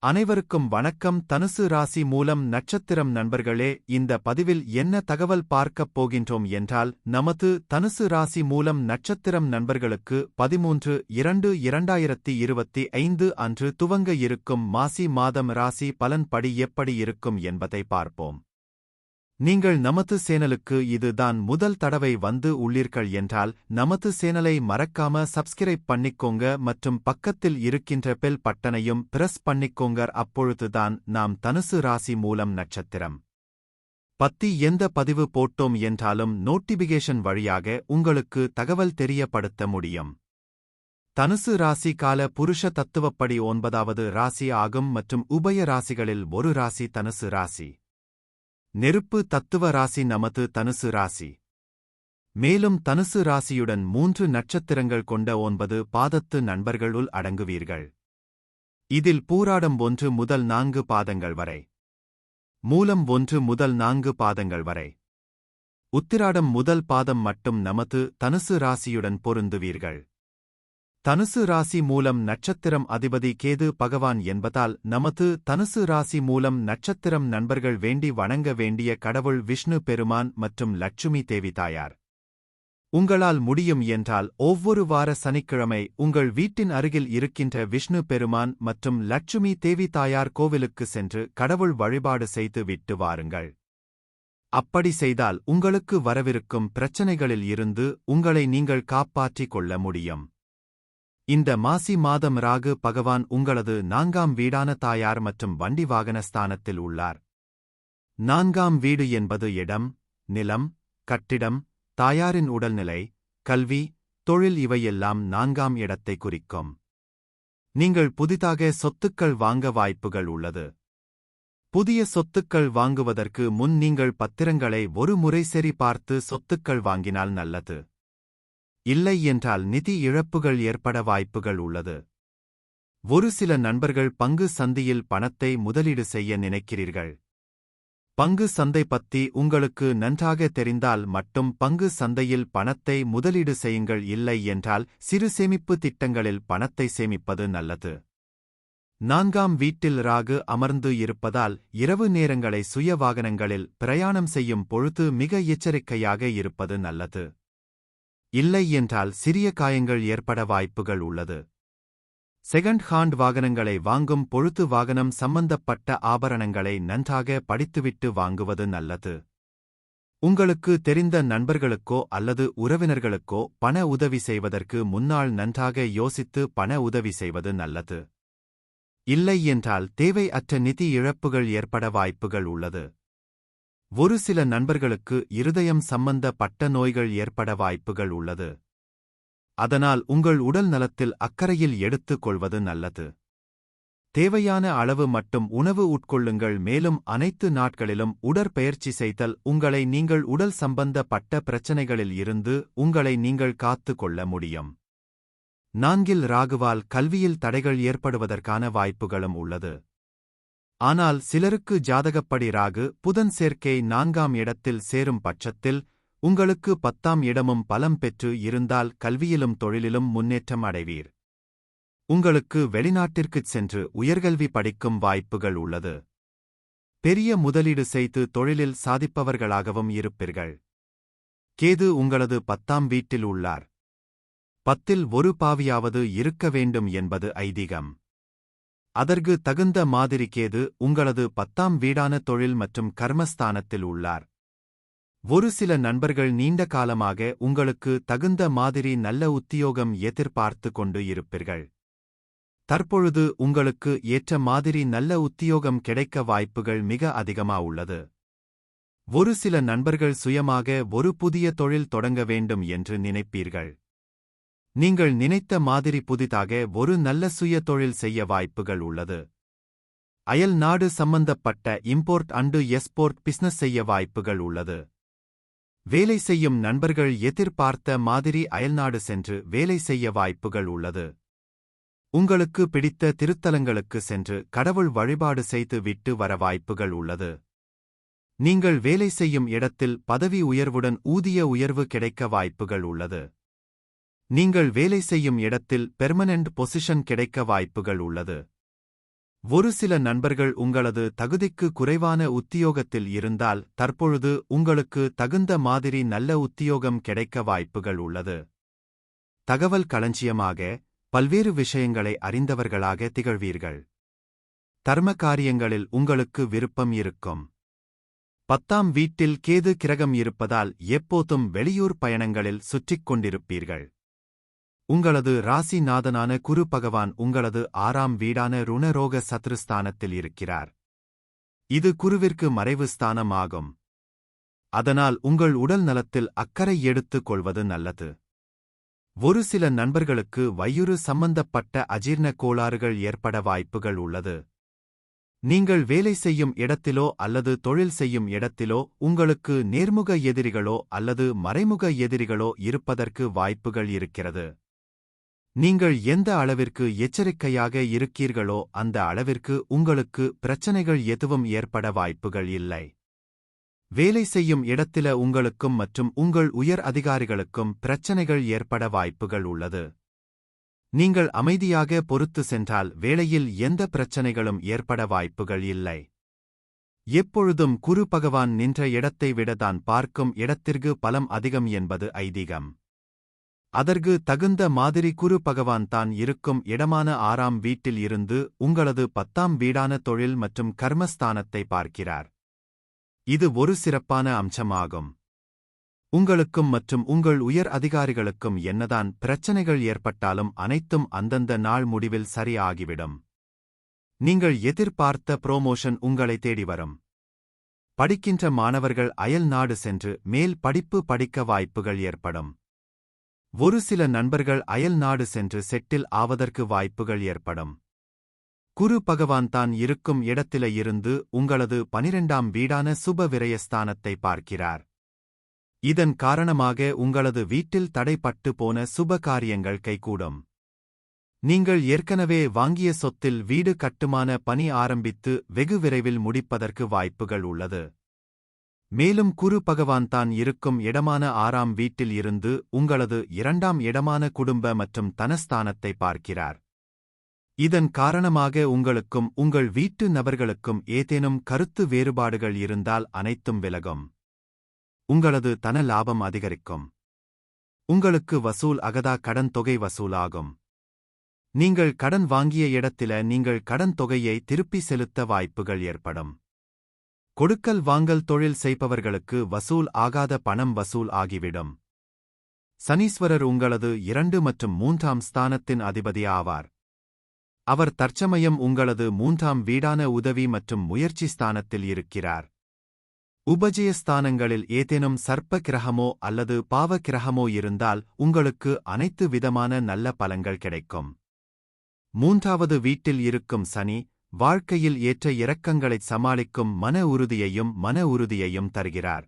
அனைவருக்கும் வணக்கம். தனுசு ராசி மூலம் நட்சத்திரம் நண்பர்களே, இந்த பதிவில் என்ன தகவல் பார்க்கப் போகின்றோம் என்றால், நமது தனுசு ராசி மூலம் நட்சத்திரம் நண்பர்களுக்கு 13/2/2025 அன்று துவங்க இருக்கும் மாசி மாதம் ராசி பலன் படி எப்படி இருக்கும் என்பதை பார்ப்போம். நீங்கள் நமது சேனலுக்கு இது தான் முதல் தடவை வந்து உள்ளீர்கள் என்றால் நமது சேனலை மறக்காம சப்ஸ்கிரைப் பண்ணிக்கோங்க மற்றும் பக்கத்தில் இருக்கின்ற பெல் பட்டனையும் பிரஸ் பண்ணிக்கோங்க. அப்பொழுதுதான் நாம் தனுசு ராசி மூலம் நட்சத்திரம் பத்தி எந்த பதிவு போட்டோம் என்றாலும் நோட்டிபிகேஷன் வழியாக உங்களுக்கு தகவல் தெரியப்படுத்த முடியும். தனுசு ராசி கால புருஷ தத்துவப்படி 9வது ராசி ஆகும் மற்றும் உபய ராசிகளில் ஒரு ராசி தனுசு ராசி. நெருப்பு தத்துவ ராசி நமது தனுசு ராசி. மேலும் தனுசு ராசியுடன் 3 நட்சத்திரங்கள் கொண்ட 9 பாதத்து நண்பர்களுள் அடங்குவீர்கள். இதில் பூராடம் 1 முதல் 4 பாதங்கள் வரை, மூலம் 1 முதல் 4 பாதங்கள் வரை, உத்திராடம் முதல் பாதம் மட்டும் நமது தனுசு ராசியுடன் பொருந்துவீர்கள். தனுசு ராசி மூலம் நட்சத்திரம் அதிபதி கேது பகவான் என்பதால் நமது தனுசு ராசி மூலம் நட்சத்திரம் நண்பர்கள் வேண்டி வணங்க வேண்டிய கடவுள் விஷ்ணு பெருமான் மற்றும் லட்சுமி தேவி தாயார். உங்களால் முடியும் என்றால் ஒவ்வொரு வார சனிக்கிழமை உங்கள் வீட்டின் அருகில் இருக்கின்ற விஷ்ணு பெருமான் மற்றும் லட்சுமி தேவி தாயார் கோவிலுக்கு சென்று கடவுள் வழிபாடு செய்து விட்டு வாருங்கள். அப்படி செய்தால் உங்களுக்கு வரவிருக்கும் பிரச்சனைகளில் இருந்து உங்களை நீங்கள் காப்பாற்றிக் கொள்ள முடியும். இந்த மாசி மாதம் ராகு பகவான் உங்களது 4ஆம் வீடான தாயார் மற்றும் வண்டி வாகன ஸ்தானத்தில் உள்ளார். 4ஆம் வீடு என்பது இடம், நிலம், கட்டிடம், தாயாரின் உடல்நிலை, கல்வி, தொழில் இவையெல்லாம் 4ஆம் இடத்தை குறிக்கும். நீங்கள் புதிதாக சொத்துக்கள் வாங்க வாய்ப்புகள் உள்ளது. புதிய சொத்துக்கள் வாங்குவதற்கு முன் நீங்கள் பத்திரங்களை ஒரு முறை சரி பார்த்து சொத்துக்கள் வாங்கினால் நல்லது. இல்லை என்றால் நிதி இழப்புகள் ஏற்பட வாய்ப்புகள் உள்ளது. ஒரு சில நண்பர்கள் பங்கு சந்தையில் பணத்தை முதலீடு செய்ய நினைக்கிறீர்கள். பங்கு சந்தை பத்தி உங்களுக்கு நன்றாக தெரிந்தால் மட்டும் பங்கு சந்தையில் பணத்தை முதலீடு செய்யுங்கள். இல்லை என்றால் சிறு சேமிப்பு திட்டங்களில் பணத்தை சேமிப்பது நல்லது. 4ஆம் வீட்டில் ராகு அமர்ந்து இருப்பதால் இரவு நேரங்களை சுய வாகனங்களில் பிரயாணம் செய்யும் பொழுது மிக எச்சரிக்கையாக இருப்பது நல்லது. இல்லை என்றால் சிறிய காயங்கள் ஏற்பட வாய்ப்புகள் உள்ளது. செகண்ட் ஹாண்ட் வாகனங்களை வாங்கும் பொழுது வாகனம் சம்பந்தப்பட்ட ஆபரணங்களை நன்றாக படித்துவிட்டு வாங்குவது நல்லது. உங்களுக்கு தெரிந்த நண்பர்களுக்கோ அல்லது உறவினர்களுக்கோ பண உதவி செய்வதற்கு முன்னால் நன்றாக யோசித்து பண உதவி செய்வது நல்லது. இல்லை என்றால் தேவையற்ற நிதி இழப்புகள் ஏற்பட வாய்ப்புகள் உள்ளது. ஒரு சில நண்பர்களுக்கு இருதயம் சம்பந்தப்பட்ட நோய்கள் ஏற்பட வாய்ப்புகள் உள்ளது. அதனால் உங்கள் உடல் நலத்தில் அக்கறையில் எடுத்துக் கொள்வது நல்லது. தேவையான அளவு மட்டும் உணவு உட்கொள்ளுங்கள். மேலும் அனைத்து நாட்களிலும் உடற்பயிற்சி செய்தல் உங்களை நீங்கள் உடல் சம்பந்தப்பட்ட பிரச்சனைகளில் இருந்து உங்களை நீங்கள் காத்துக் கொள்ள முடியும். 4இல் ராகுவால் கல்வியில் தடைகள் ஏற்படுவதற்கான வாய்ப்புகளும் உள்ளது. ஆனால் சிலருக்கு ஜாதகப்படி ராகு புதன் சேர்க்கை 4ஆம் இடத்தில் சேரும் பட்சத்தில் உங்களுக்கு 10ஆம் இடமும் பலம் பெற்று இருந்தால் கல்வியிலும் தொழிலிலும் முன்னேற்றம் அடைவீர். உங்களுக்கு வெளிநாட்டிற்குச் சென்று உயர்கல்வி படிக்கும் வாய்ப்புகள் உள்ளது. பெரிய முதலீடு செய்து தொழிலில் சாதிப்பவர்களாகவும் இருப்பீர்கள். கேது உங்களது 10ஆம் வீட்டில் உள்ளார். 10இல் ஒரு பாவியாவது இருக்க வேண்டும் என்பது ஐதீகம். அதற்கு தகுந்த மாதிரி கேது உங்களது 10ஆம் வீடான தொழில் மற்றும் கர்மஸ்தானத்தில் உள்ளார். ஒரு சில நண்பர்கள் நீண்ட காலமாக உங்களுக்கு தகுந்த மாதிரி நல்ல உத்தியோகம் எதிர்பார்த்து கொண்டு இருப்பீர்கள். தற்பொழுது உங்களுக்கு ஏற்ற மாதிரி நல்ல உத்தியோகம் கிடைக்க வாய்ப்புகள் மிக அதிகமா உள்ளது. ஒரு சில நண்பர்கள் சுயமாக ஒரு புதிய தொழில் தொடங்க வேண்டும் என்று நினைப்பீர்கள். நீங்கள் நினைத்த மாதிரி புதிதாக ஒரு நல்ல சுய தொழில் செய்ய வாய்ப்புகள் உள்ளது. அயல் நாடு சம்பந்தப்பட்ட இம்போர்ட் அண்டு எக்ஸ்போர்ட் பிசினஸ் செய்ய வாய்ப்புகள் உள்ளது. வேலை செய்யும் நண்பர்கள் எதிர்பார்த்த மாதிரி அயல்நாடு சென்று வேலை செய்ய வாய்ப்புகள் உள்ளது. உங்களுக்கு பிடித்த திருத்தலங்களுக்கு சென்று கடவுள் வழிபாடு செய்து விட்டு வர வாய்ப்புகள் உள்ளது. நீங்கள் வேலை செய்யும் இடத்தில் பதவி உயர்வுடன் ஊதிய உயர்வு கிடைக்க வாய்ப்புகள் உள்ளது. நீங்கள் வேலை செய்யும் இடத்தில் பெர்மனெண்ட் பொசிஷன் கிடைக்க வாய்ப்புகள் உள்ளது. ஒரு சில நண்பர்கள் உங்களது தகுதிக்கு குறைவான உத்தியோகத்தில் இருந்தால் தற்பொழுது உங்களுக்கு தகுந்த மாதிரி நல்ல உத்தியோகம் கிடைக்க வாய்ப்புகள் உள்ளது. தகவல் களஞ்சியமாக பல்வேறு விஷயங்களை அறிந்தவர்களாக திகழ்வீர்கள். தர்ம காரியங்களில் உங்களுக்கு விருப்பம் இருக்கும். 10ஆம் வீட்டில் கேது கிரகம் இருப்பதால் எப்போதும் வெளியூர் பயணங்களில் சுற்றிக் கொண்டிருப்பீர்கள். உங்களது ராசிநாதனான குரு பகவான் உங்களது 6ஆம் வீடான ருணரோக சத்ருஸ்தானத்தில் இருக்கிறார். இது குருவிற்கு மறைவு ஸ்தானம் ஆகும். அதனால் உங்கள் உடல் நலத்தில் அக்கறை எடுத்துக் கொள்வது நல்லது. ஒரு சில நண்பர்களுக்கு வயிறு சம்பந்தப்பட்ட அஜீர்ண கோளாறுகள் ஏற்பட வாய்ப்புகள் உள்ளது. நீங்கள் வேலை செய்யும் இடத்திலோ அல்லது தொழில் செய்யும் இடத்திலோ உங்களுக்கு நேர்முக எதிரிகளோ அல்லது மறைமுக எதிரிகளோ இருப்பதற்கு வாய்ப்புகள் இருக்கிறது. நீங்கள் எந்த அளவிற்கு எச்சரிக்கையாக இருக்கீர்களோ அந்த அளவிற்கு உங்களுக்கு பிரச்சனைகள் எதுவும் ஏற்பட வாய்ப்புகள் இல்லை. வேலை செய்யும் இடத்தில உங்களுக்கும் மற்றும் உங்கள் உயர் அதிகாரிகளுக்கும் பிரச்சனைகள் ஏற்பட வாய்ப்புகள் உள்ளது. நீங்கள் அமைதியாக பொறுத்து சென்றால் வேளையில் எந்த பிரச்சனைகளும் ஏற்பட வாய்ப்புகள் இல்லை. எப்பொழுதும் குரு பகவான் நின்ற இடத்தை விட தான் பார்க்கும் இடத்திற்கு பலம் அதிகம் என்பது ஐதீகம். அதற்கு தகுந்த மாதிரி குரு பகவான் தான் இருக்கும் இடமான 6ஆம் வீட்டில் இருந்து உங்களது 10ஆம் வீடான தொழில் மற்றும் கர்மஸ்தானத்தை பார்க்கிறார். இது ஒரு சிறப்பான அம்சமாகும். உங்களுக்கும் மற்றும் உங்கள் உயர் அதிகாரிகளுக்கும் என்னதான் பிரச்சனைகள் ஏற்பட்டாலும் அனைத்தும் அந்தந்த நாள் முடிவில் சரி ஆகிவிடும். நீங்கள் எதிர்பார்த்த புரோமோஷன் உங்களை தேடி வரும். படிக்கின்ற மாணவர்கள் அயல் நாடு சென்று மேல் படிப்பு படிக்க வாய்ப்புகள் ஏற்படும். ஒரு சில நண்பர்கள் அயல் நாடு சென்று செட்டில் ஆவதற்கு வாய்ப்புகள் ஏற்படும். குரு பகவான் தான் இருக்கும் இடத்தில இருந்து உங்களது 12ஆம் வீடான சுப விரயஸ்தானத்தை பார்க்கிறார். இதன் காரணமாக உங்களது வீட்டில் தடைப்பட்டு போன சுப காரியங்கள் கைகூடும். நீங்கள் ஏற்கனவே வாங்கிய சொத்தில் வீடு கட்டுமான பணி ஆரம்பித்து வெகு விரைவில் முடிப்பதற்கு வாய்ப்புகள் உள்ளது. மேலும் குரு பகவான் தான் இருக்கும் இடமான 6ஆம் வீட்டில் இருந்து உங்களது 2ஆம் இடமான குடும்ப மற்றும் தனஸ்தானத்தை பார்க்கிறார். இதன் காரணமாக உங்களுக்கும் உங்கள் வீட்டு நபர்களுக்கும் ஏதேனும் கருத்து வேறுபாடுகள் இருந்தால் அனைத்தும் விலகும். உங்களது தன லாபம் அதிகரிக்கும். உங்களுக்கு வசூல் அகதா கடன் தொகை வசூலாகும். நீங்கள் கடன் வாங்கிய இடத்தில நீங்கள் கடன் தொகையை திருப்பி செலுத்த வாய்ப்புகள் ஏற்படும். கொடுக்கல் வாங்கல் தொழில் செய்பவர்களுக்கு வசூல் ஆகாத பணம் வசூல் ஆகிவிடும். சனீஸ்வரர் உங்களது 2 மற்றும் 3ஆம் ஸ்தானத்தின் அதிபதி ஆவார். அவர் தற்சமயம் உங்களது 3ஆம் வீடான உதவி மற்றும் முயற்சி ஸ்தானத்தில் இருக்கிறார். உபஜய ஸ்தானங்களில் ஏதேனும் சர்ப்ப கிரகமோ அல்லது பாவ கிரகமோ இருந்தால் உங்களுக்கு அனைத்து விதமான நல்ல பலன்கள் கிடைக்கும். 3வது வீட்டில் இருக்கும் சனி வாழ்க்கையில் ஏற்ற இறக்கங்களைச் சமாளிக்கும் மன உறுதியையும் தருகிறார்.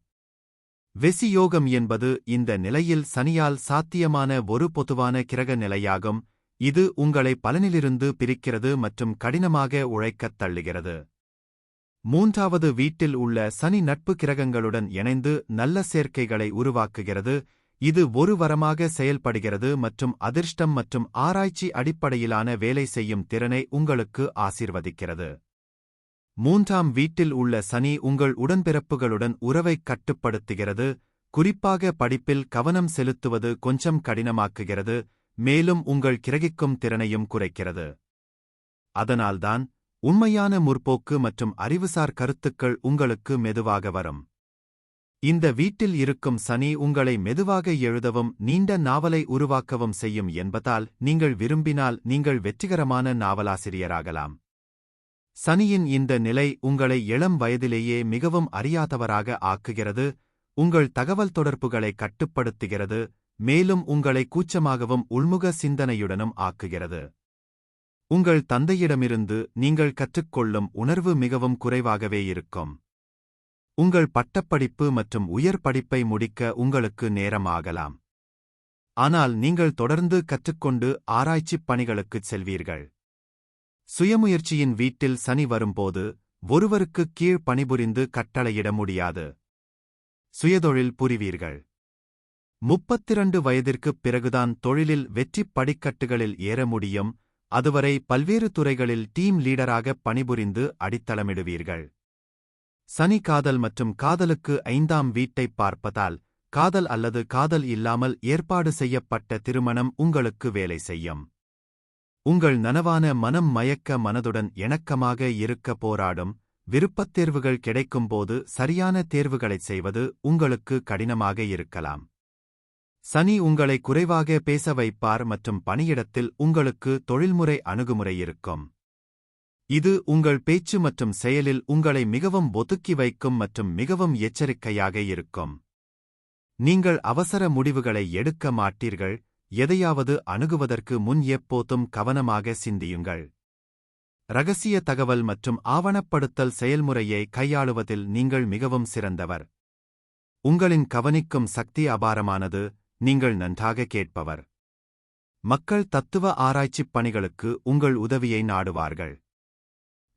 வெசியோகம் என்பது இந்த நிலையில் சனியால் சாத்தியமான ஒரு பொதுவான கிரக நிலையாகும். இது உங்களை பலனிலிருந்து பிரிக்கிறது மற்றும் கடினமாக உழைக்கத் தள்ளுகிறது. 3வது வீட்டில் உள்ள சனி நட்பு கிரகங்களுடன் இணைந்து நல்ல சேர்க்கைகளை உருவாக்குகிறது. இது ஒரு வரமாக செயல்படுகிறது மற்றும் அதிர்ஷ்டம் மற்றும் ஆராய்ச்சி அடிப்படையிலான வேலை செய்யும் திறனை உங்களுக்கு ஆசீர்வதிக்கிறது. 3ஆம் வீட்டில் உள்ள சனி உங்கள் உடன்பிறப்புகளுடன் உறவைக் கட்டுப்படுத்துகிறது. குறிப்பாக படிப்பில் கவனம் செலுத்துவது கொஞ்சம் கடினமாக்குகிறது. மேலும் உங்கள் கிரகிக்கும் திறனையும் குறைக்கிறது. அதனால்தான் உண்மையான முற்போக்கு மற்றும் அறிவுசார் கருத்துக்கள் உங்களுக்கு மெதுவாக வரும். இந்த வீட்டில் இருக்கும் சனி உங்களை மெதுவாக எழுதவும் நீண்ட நாவலை உருவாக்கவும் செய்யும் என்பதால் நீங்கள் விரும்பினால் நீங்கள் வெற்றிகரமான நாவலாசிரியராகலாம். சனியின் இந்த நிலை உங்களை இளம் வயதிலேயே மிகவும் அறியாதவராக ஆக்குகிறது. உங்கள் தகவல் தொடர்புகளை கட்டுப்படுத்துகிறது. மேலும் உங்களை கூச்சமாகவும் உள்முக சிந்தனையுடனும் ஆக்குகிறது. உங்கள் தந்தையிடமிருந்து நீங்கள் கற்றுக்கொள்ளும் உணர்வு மிகவும் குறைவாகவே இருக்கும். உங்கள் பட்டப்படிப்பு மற்றும் உயர் படிப்பை முடிக்க உங்களுக்கு நேரம் ஆகலாம். ஆனால் நீங்கள் தொடர்ந்து கற்றுக்கொண்டு ஆராய்ச்சிப் பணிகளுக்குச் செல்வீர்கள். சுயமுயற்சியின் வீட்டில் சனி வரும்போது ஒருவருக்குக் கீழ் பணிபுரிந்து கட்டளையிட முடியாது. சுயதொழில் புரிவீர்கள். 32 வயதிற்குப் பிறகுதான் தொழிலில் வெற்றிப் படிக்கட்டுகளில் ஏற முடியும். அதுவரை பல்வேறு துறைகளில் டீம் லீடராக பணிபுரிந்து அடித்தளமிடுவீர்கள். சனி காதல் மற்றும் காதலுக்கு 5ஆம் வீட்டைப் பார்ப்பதால் காதல் அல்லது காதல் இல்லாமல் ஏற்பாடு செய்யப்பட்ட திருமணம் உங்களுக்கு வேலை செய்யும். உங்கள் நனவான மனம் மயக்க மனதுடன் இணக்கமாக இருக்க போராடும். விருப்பத் தேர்வுகள் கிடைக்கும்போது சரியான தேர்வுகளைச் செய்வது உங்களுக்கு கடினமாக இருக்கலாம். சனி உங்களை குறைவாக பேச வைப்பார் மற்றும் பணியிடத்தில் உங்களுக்கு தொழில்முறை அணுகுமுறை இருக்கும். இது உங்கள் பேச்சு மற்றும் செயலில் உங்களை மிகவும் ஒதுக்கி வைக்கும் மற்றும் மிகவும் எச்சரிக்கையாக இருக்கும். நீங்கள் அவசர முடிவுகளை எடுக்க மாட்டீர்கள். எதையாவது அணுகுவதற்கு முன் எப்போதும் கவனமாக சிந்தியுங்கள். ரகசிய தகவல் மற்றும் ஆவணப்படுத்தல் செயல்முறையை கையாளுவதில் நீங்கள் மிகவும் சிறந்தவர். உங்களின் கவனிக்கும் சக்தி அபாரமானது. நீங்கள் நன்றாக கேட்பவர். மக்கள் தத்துவ ஆராய்ச்சிப் பணிகளுக்கு உங்கள் உதவியை நாடுவார்கள்.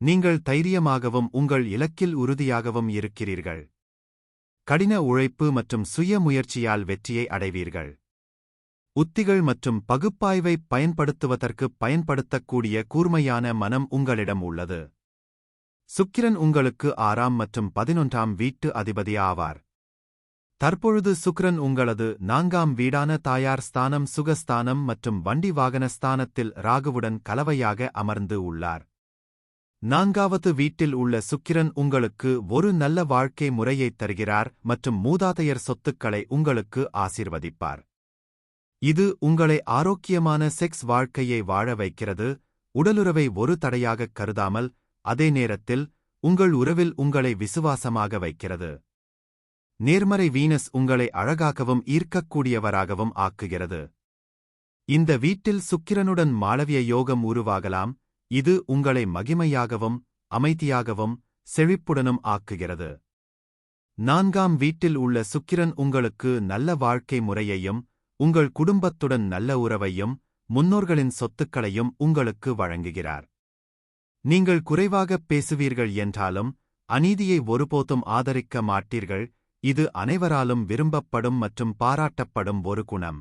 நீங்கள் தைரியமாகவும் உங்கள் இலக்கில் உறுதியாகவும் இருக்கிறீர்கள். கடின உழைப்பு மற்றும் சுய முயற்சியால் வெற்றியை அடைவீர்கள். உத்திகள் மற்றும் பகுப்பாய்வைப் பயன்படுத்துவதற்குப் பயன்படுத்தக்கூடிய கூர்மையான மனம் உங்களிடம் உள்ளது. சுக்கிரன் உங்களுக்கு 6ஆம் மற்றும் 11ஆம் வீட்டு அதிபதி ஆவார். தற்பொழுது சுக்கிரன் உங்களது 4ஆம் வீடான தாயார் ஸ்தானம், சுகஸ்தானம் மற்றும் வண்டி வாகன ஸ்தானத்தில் ராகுவுடன் கலவையாக அமர்ந்து உள்ளார். 4வது வீட்டில் உள்ள சுக்கிரன் உங்களுக்கு ஒரு நல்ல வாழ்க்கை முறையைத் தருகிறார் மற்றும் மூதாதையர் சொத்துக்களை உங்களுக்கு ஆசீர்வதிப்பார். இது உங்களை ஆரோக்கியமான செக்ஸ் வாழ்க்கையை வாழ வைக்கிறது. உடலுறவை ஒரு தடையாகக் கருதாமல், அதே நேரத்தில் உங்கள் உறவில் உங்களை விசுவாசமாக வைக்கிறது. நேர்மறை வீனஸ் உங்களை அழகாகவும் ஈர்க்கக்கூடியவராகவும் ஆக்குகிறது. இந்த வீட்டில் சுக்கிரனுடன் மாளவிய யோகம் உருவாகலாம். இது உங்களை மகிமையாகவும் அமைதியாகவும் செழிப்புடனும் ஆக்குகிறது. 4ஆம் வீட்டில் உள்ள சுக்கிரன் உங்களுக்கு நல்ல வாழ்க்கை முறையையும் உங்கள் குடும்பத்துடன் நல்ல உறவையும் முன்னோர்களின் சொத்துக்களையும் உங்களுக்கு வழங்குகிறார். நீங்கள் குறைவாகப் பேசுவீர்கள் என்றாலும் அநீதியை ஒருபோதும் ஆதரிக்க மாட்டீர்கள். இது அனைவராலும் விரும்பப்படும் மற்றும் பாராட்டப்படும் ஒரு குணம்.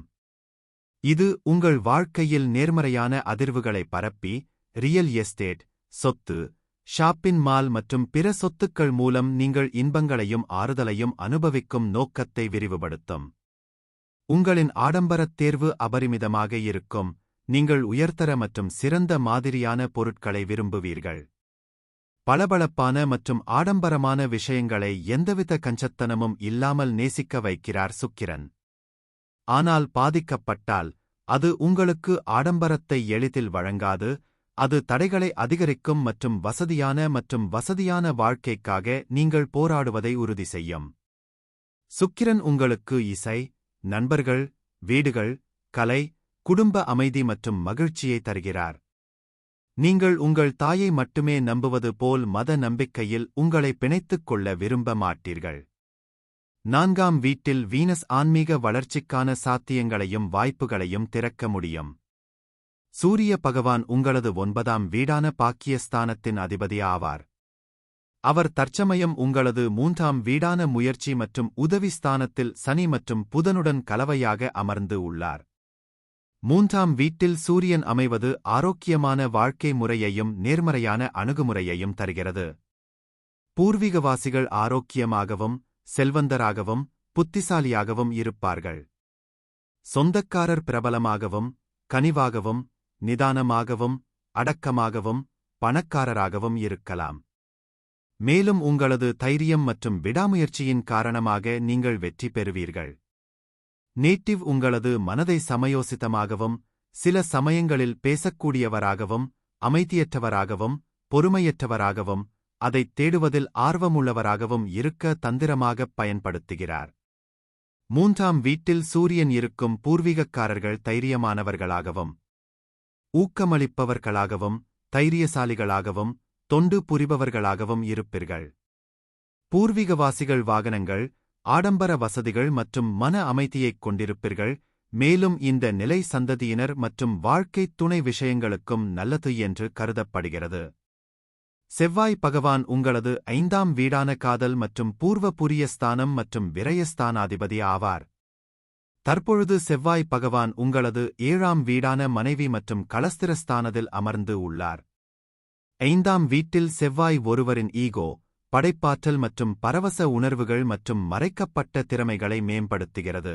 இது உங்கள் வாழ்க்கையில் நேர்மறையான அதிர்வுகளை பரப்பி, ரியல் எஸ்டேட், சொத்து, ஷாப்பிங் மால் மற்றும் பிற சொத்துக்கள் மூலம் நீங்கள் இன்பங்களையும் ஆறுதலையும் அனுபவிக்கும் நோக்கத்தை விரிவுபடுத்தும். உங்களின் ஆடம்பரத் தேர்வு அபரிமிதமாக இருக்கும். நீங்கள் உயர்தர மற்றும் சிறந்த மாதிரியான பொருட்களை விரும்புவீர்கள். பளபளப்பான மற்றும் ஆடம்பரமான விஷயங்களை எந்தவித கஞ்சத்தனமும் இல்லாமல் நேசிக்க வைக்கிறார் சுக்கிரன். ஆனால் பாதிக்கப்பட்டால், அது உங்களுக்கு ஆடம்பரத்தை எளிதில் வழங்காது. அது தடைகளை அதிகரிக்கும் மற்றும் வசதியான வாழ்க்கைக்காக நீங்கள் போராடுவதை உறுதி செய்யும். சுக்கிரன் உங்களுக்கு இசை, நண்பர்கள், வீடுகள், கலை, குடும்ப அமைதி மற்றும் மகிழ்ச்சியை தருகிறார். நீங்கள் உங்கள் தாயை மட்டுமே நம்புவது போல் மத நம்பிக்கையில் உங்களை பிணைத்துக் கொள்ள விரும்ப மாட்டீர்கள். 4ஆம் வீட்டில் வீனஸ் ஆன்மீக வளர்ச்சிக்கான சாத்தியங்களையும் வாய்ப்புகளையும் திறக்க முடியும். சூரிய பகவான் உங்களது 9ஆம் வீடான பாக்கியஸ்தானத்தின் அதிபதி ஆவார். அவர் தற்சமயம் உங்களது 3ஆம் வீடான முயற்சி மற்றும் உதவி ஸ்தானத்தில் சனி மற்றும் புதனுடன் கலவையாக அமர்ந்து உள்ளார். 3ஆம் வீட்டில் சூரியன் அமைவது ஆரோக்கியமான வாழ்க்கை முறையையும் நேர்மறையான அணுகுமுறையையும் தருகிறது. பூர்வீகவாசிகள் ஆரோக்கியமாகவும் செல்வந்தராகவும் புத்திசாலியாகவும் இருப்பார்கள். சொந்தக்காரர் பிரபலமாகவும் கனிவாகவும் நிதானமாகவும் அடக்கமாகவும் பணக்காரராகவும் இருக்கலாம். மேலும் உங்களது தைரியம் மற்றும் விடாமுயற்சியின் காரணமாக நீங்கள் வெற்றி பெறுவீர்கள். நேட்டிவ் உங்களது மனதை சமயோசிதமாகவும் சில சமயங்களில் பேசக்கூடியவராகவும் அமைதியற்றவராகவும் பொறுமையற்றவராகவும் அதைத் தேடுவதில் ஆர்வமுள்ளவராகவும் இருக்க தந்திரமாகப் பயன்படுத்துகிறார். 3ஆம் வீட்டில் சூரியன் இருக்கும் பூர்வீகக்காரர்கள் தைரியமானவர்களாகவும் ஊக்கமளிப்பவர்களாகவும் தைரியசாலிகளாகவும் தொண்டு புரிபவர்களாகவும் இருப்பீர்கள். பூர்வீகவாசிகள் வாகனங்கள், ஆடம்பர வசதிகள் மற்றும் மன அமைதியைக் கொண்டிருப்பீர்கள். மேலும் இந்த நிலை சந்ததியினர் மற்றும் வாழ்க்கைத் துணை விஷயங்களுக்கும் நல்லது என்று கருதப்படுகிறது. செவ்வாய் பகவான் உங்களது 5ஆம் வீடான காதல் மற்றும் பூர்வ புரிய ஸ்தானம் மற்றும் விரயஸ்தானாதிபதி ஆவார். தற்பொழுது செவ்வாய் பகவான் உங்களது 7ஆம் வீடான மனைவி மற்றும் களஸ்திரஸ்தானத்தில் அமர்ந்து உள்ளார். 5ஆம் வீட்டில் செவ்வாய் ஒருவரின் ஈகோ, படைப்பாற்றல் மற்றும் பரவச உணர்வுகள் மற்றும் மறைக்கப்பட்ட திறமைகளை மேம்படுத்துகிறது.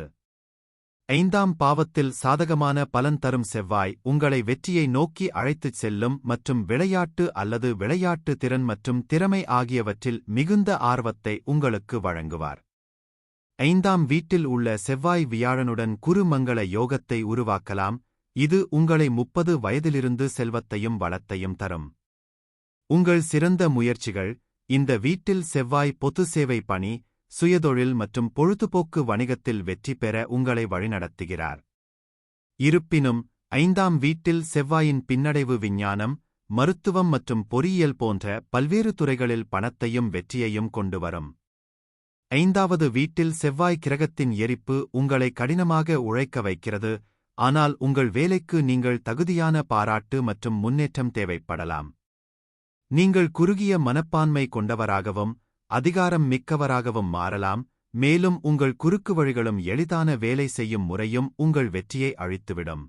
5ஆம் பாவத்தில் சாதகமான பலன் தரும் செவ்வாய் உங்களை வெற்றியை நோக்கி அழைத்துச் செல்லும் மற்றும் விளையாட்டு அல்லது விளையாட்டு திறன் மற்றும் திறமை ஆகியவற்றில் மிகுந்த ஆர்வத்தை உங்களுக்கு வழங்குவார். 5ஆம் வீட்டில் உள்ள செவ்வாய் வியாழனுடன் குருமங்கள யோகத்தை உருவாக்கலாம், இது உங்களை 30 வயதிலிருந்து செல்வத்தையும் வளத்தையும் தரும். உங்கள் சிறந்த முயற்சிகள். இந்த வீட்டில் செவ்வாய் பொது சேவை பணி, சுயதொழில் மற்றும் பொழுதுபோக்கு வணிகத்தில் வெற்றி பெற உங்களை வழிநடத்துகிறார். இருப்பினும் 5ஆம் வீட்டில் செவ்வாயின் பின்னடைவு விஞ்ஞானம், மருத்துவம் மற்றும் பொறியியல் போன்ற பல்வேறு துறைகளில் பணத்தையும் வெற்றியையும் கொண்டுவரும். 5வது வீட்டில் செவ்வாய் கிரகத்தின் எரிப்பு உங்களை கடினமாக உழைக்க வைக்கிறது, ஆனால் உங்கள் வேலைக்கு நீங்கள் தகுதியான பாராட்டு மற்றும் முன்னேற்றம் தேவைப்படலாம். நீங்கள் குறுகிய மனப்பான்மை கொண்டவராகவும் அதிகாரம் மிக்கவராகவும் மாறலாம், மேலும் உங்கள் குறுக்கு வழிகளும் எளிதான வேலை செய்யும் முறையும் உங்கள் வெற்றியை அழித்துவிடும்.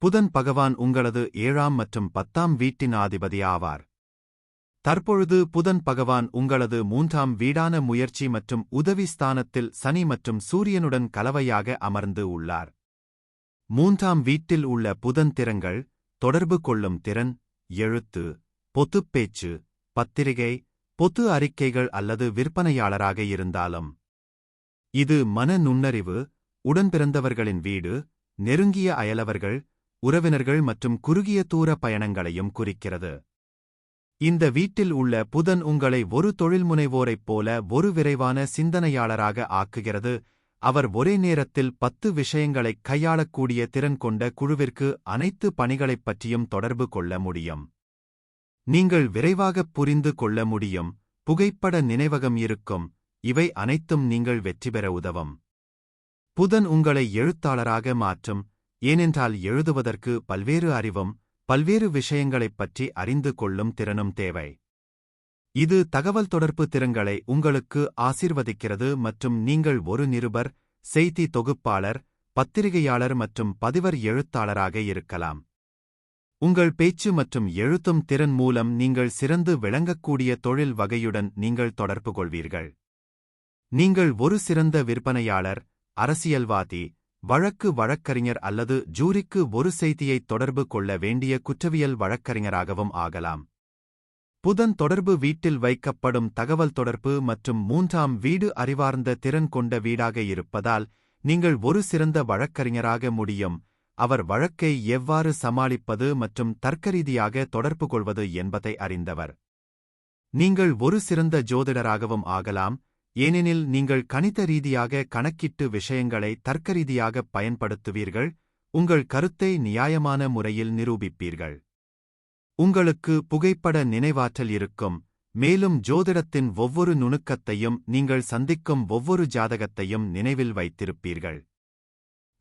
புதன் பகவான் உங்களது 7ஆம் மற்றும் 10ஆம் வீட்டின் அதிபதி ஆவார். தற்பொழுது புதன் பகவான் உங்களது 3ஆம் வீடான முயற்சி மற்றும் உதவி ஸ்தானத்தில் சனி மற்றும் சூரியனுடன் கலவையாக அமர்ந்து உள்ளார். 3ஆம் வீட்டில் உள்ள புதன் திறன்கள், தொடர்பு கொள்ளும் திறன், எழுத்து, பொதுப் பேச்சு, பத்திரிகை, பொது அறிக்கைகள் அல்லது விற்பனையாளராக இருந்தாலும். இது மன நுண்ணறிவு, உடன்பிறந்தவர்களின் வீடு, நெருங்கிய அயலவர்கள், உறவினர்கள் மற்றும் குறுகிய தூர பயணங்களையும் குறிக்கிறது. இந்த வீட்டில் உள்ள புதன் உங்களை ஒரு தொழில்முனைவோரைப் போல ஒரு விரைவான சிந்தனையாளராக ஆக்குகிறது, அவர் ஒரே நேரத்தில் 10 விஷயங்களைக் கையாளக்கூடிய திறன் கொண்ட குழுவிற்கு அனைத்து பணிகளைப் பற்றியும் தொடர்பு கொள்ள முடியும். நீங்கள் விரைவாகப் புரிந்து கொள்ள முடியும், புகைப்பட நினைவகம் இருக்கும், இவை அனைத்தும் நீங்கள் வெற்றி பெற உதவும். புதன் உங்களை எழுத்தாளராக மாற்றும், ஏனென்றால் எழுதுவதற்கு பல்வேறு அறிவும், பல்வேறு விஷயங்களைப் பற்றி அறிந்து கொள்ளும் திறனும் தேவை. இது தகவல் தொடர்பு திறன்களை உங்களுக்கு ஆசீர்வதிக்கிறது மற்றும் நீங்கள் ஒரு நிருபர், செய்தி தொகுப்பாளர், பத்திரிகையாளர் மற்றும் பதிவர் எழுத்தாளராக இருக்கலாம். உங்கள் பேச்சு மற்றும் எழுத்தும் திறன் மூலம் நீங்கள் சிறந்து விளங்கக்கூடிய தொழில் வகையுடன் நீங்கள் தொடர்பு கொள்வீர்கள். நீங்கள் ஒரு சிறந்த விற்பனையாளர், அரசியல்வாதி, வழக்கறிஞர் அல்லது ஜூரிக்கு ஒரு செய்தியை தொடர்பு கொள்ள வேண்டிய குற்றவியல் வழக்கறிஞராகவும் ஆகலாம். புதன் தொடர்பு வீட்டில் வைக்கப்படும் தகவல் தொடர்பு மற்றும் 3ஆம் வீடு அறிவார்ந்த திறன் கொண்ட வீடாக இருப்பதால் நீங்கள் ஒரு சிறந்த வழக்கறிஞராக முடியும். அவர் வழக்கை எவ்வாறு சமாளிப்பது மற்றும் தர்க்கரீதியாக தொடர்பு கொள்வது என்பதை அறிந்தவர். நீங்கள் ஒரு சிறந்த ஜோதிடராகவும் ஆகலாம், ஏனெனில் நீங்கள் கணித ரீதியாக கணக்கிட்டு விஷயங்களை தர்க்கரீதியாகப் பயன்படுத்துவீர்கள், உங்கள் கருத்தை நியாயமான முறையில் நிரூபிப்பீர்கள். உங்களுக்கு புகைப்பட நினைவாற்றல் இருக்கும், மேலும் ஜோதிடத்தின் ஒவ்வொரு நுணுக்கத்தையும் நீங்கள் சந்திக்கும் ஒவ்வொரு ஜாதகத்தையும் நினைவில் வைத்திருப்பீர்கள்.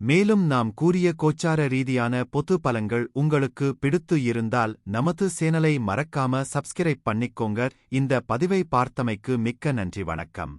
மேலும் நாம் கூறிய கோச்சார ரீதியான பொது பலன்கள் உங்களுக்கு பிடித்து இருந்தால் நமது சேனலை மறக்காம சப்ஸ்கிரைப் பண்ணிக்கோங்க. இந்த பதிவை பார்த்தமைக்கு மிக்க நன்றி. வணக்கம்.